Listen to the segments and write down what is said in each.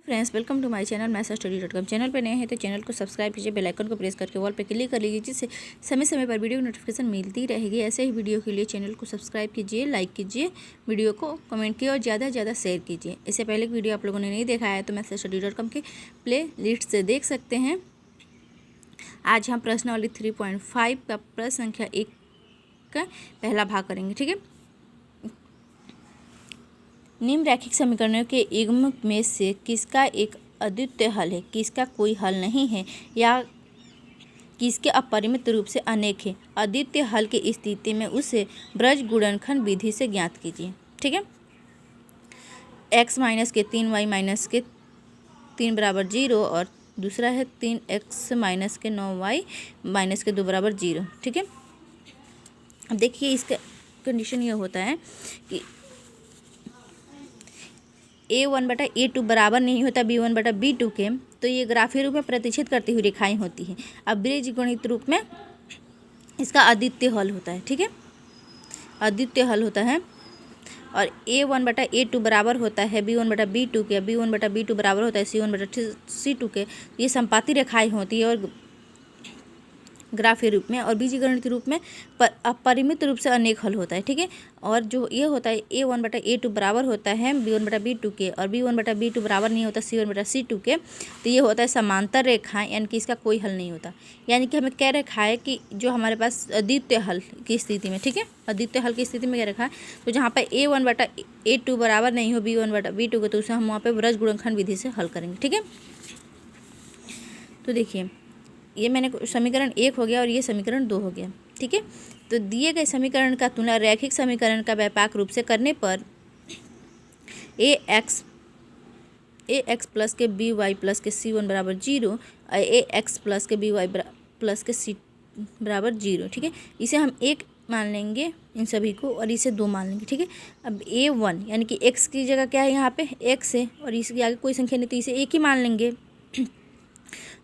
Friends, welcome to my channel mathstudy.com। Channel पर नए हैं तो चैनल को सब्सक्राइब कीजिए, बेल आइकन को प्रेस करके ऑल पे क्लिक कर लीजिए, जिससे समय समय पर वीडियो की नोटिफिकेशन मिलती रहेगी। ऐसे ही वीडियो के लिए चैनल को सब्सक्राइब कीजिए, लाइक कीजिए, वीडियो को कमेंट कीजिए और ज़्यादा से ज़्यादा शेयर कीजिए। इससे पहले की वीडियो आप लोगों ने नहीं देखा है तो mathstudy.com के प्ले लिस्ट से देख सकते हैं। आज हम प्रश्नावली 3.5 का प्रश्न संख्या 1 का पहला भाग करेंगे। ठीक है, निम्न रैखिक समीकरणों के युग्म में से किसका एक अद्वितीय हल है, किसका कोई हल नहीं है, या किसके अपरिमित रूप से अनेक है। अद्वितीय हल की स्थिति में उसे ब्रज गुणनखंड विधि से ज्ञात कीजिए। ठीक है, x माइनस के 3y माइनस के 3 बराबर 0 और दूसरा है 3x माइनस के 9y माइनस के 2 बराबर 0। ठीक है, अब देखिए इसका कंडीशन ये होता है कि a1/a2 बराबर नहीं होता b1/b2 के, तो ये ग्राफीय रूप में प्रतिच्छेद करती हुई रेखाएं होती हैं। अब बीजगणित रूप में इसका अद्वितीय हल होता है। ठीक है, अद्वितीय हल होता है और a1/a2 बराबर होता है b1/b2 के, b1/b2 बराबर होता है c1/c2 के। ये संपाती रेखाएं होती है और ग्राफीय रूप में, और बीजगणित रूप में अपरिमित रूप से अनेक हल होता है। ठीक है, और जो ये होता है a1/a2 बराबर होता है b1/b2 के, और b1/b2 बराबर नहीं होता c1/c2 के, तो ये होता है समांतर रेखाएं, यानी कि इसका कोई हल नहीं होता। यानी कि हमें क्या रखा है कि जो हमारे पास अद्वितीय हल की स्थिति में, ठीक है, अद्वितीय हल की स्थिति में क्या रखा है, तो जहाँ पर a1/a2 बराबर नहीं हो b1/b2 के, तो उसे हम वहाँ पर ब्रज गुणनखंड विधि से हल करेंगे। ठीक है, तो देखिए ये मैंने समीकरण 1 हो गया और ये समीकरण 2 हो गया। ठीक है, तो दिए गए समीकरण का तुलना रैखिक समीकरण का व्यापक रूप से करने पर ax प्लस के by प्लस के c1 बराबर 0, ax प्लस के by प्लस के c बराबर 0। ठीक है, इसे हम 1 मान लेंगे इन सभी को, और इसे 2 मान लेंगे। ठीक है, अब a1 यानी कि x की जगह क्या है, यहाँ पे x है और इसके आगे कोई संख्या नहीं, तो इसे 1 ही मान लेंगे।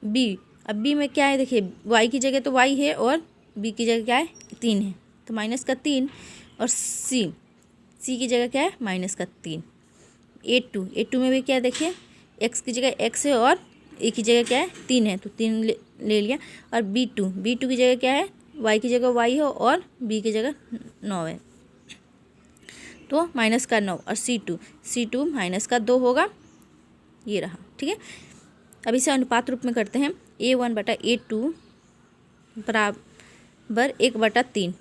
b, अब b में क्या है, देखिए y की जगह तो y है और b की जगह क्या है, 3 है, तो माइनस का 3, और c की जगह क्या है, माइनस का 3। a2 में भी क्या है, देखिए x की जगह x है और a की जगह क्या है, 3 है, तो 3 ले लिया। और b2 की जगह क्या है, y की जगह y है और b की जगह 9 है, तो माइनस का 9, और c2 माइनस का 2 होगा, ये रहा। ठीक है, अब इसे अनुपात रूप में करते हैं। a1/a2 बराबर 1/3,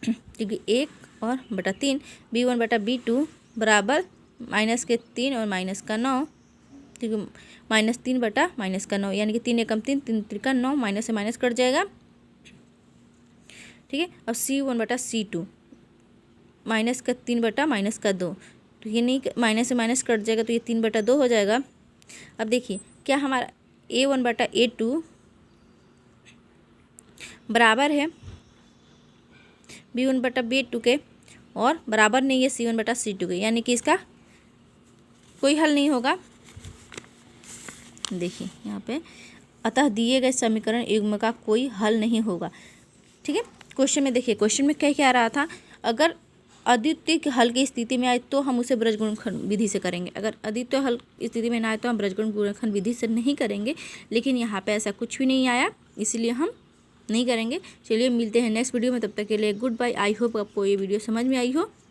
क्योंकि 1 और बटा 3, b1/b2 बराबर माइनस के 3 और माइनस का 9, क्योंकि माइनस 3 बटा माइनस का 9, यानी कि 3 एकम 3, 3 त्रिका 9, माइनस से माइनस कट जाएगा। ठीक है, अब c1/c2 माइनस का 3 बटा माइनस का 2, तो ये नहीं, माइनस से माइनस कट जाएगा, तो ये 3/2 हो जाएगा। अब देखिए क्या हमारा a1/a2 बराबर है b1/b2 के, और बराबर नहीं है c1/c2 के, यानी कि इसका कोई हल नहीं होगा। देखिए यहाँ पे, अतः दिए गए समीकरण युग्म का कोई हल नहीं होगा। ठीक है, क्वेश्चन में देखिए, क्वेश्चन में क्या क्या आ रहा था, अगर अद्वितीय हल की स्थिति में आए तो हम उसे ब्रज गुणनखंड विधि से करेंगे, अगर अद्वितीय हल की स्थिति में ना आए तो हम ब्रज गुणनखंड विधि से नहीं करेंगे। लेकिन यहाँ पे ऐसा कुछ भी नहीं आया, इसलिए हम नहीं करेंगे। चलिए मिलते हैं नेक्स्ट वीडियो में, तब तक के लिए गुड बाय। आई होप आपको ये वीडियो समझ में आई हो।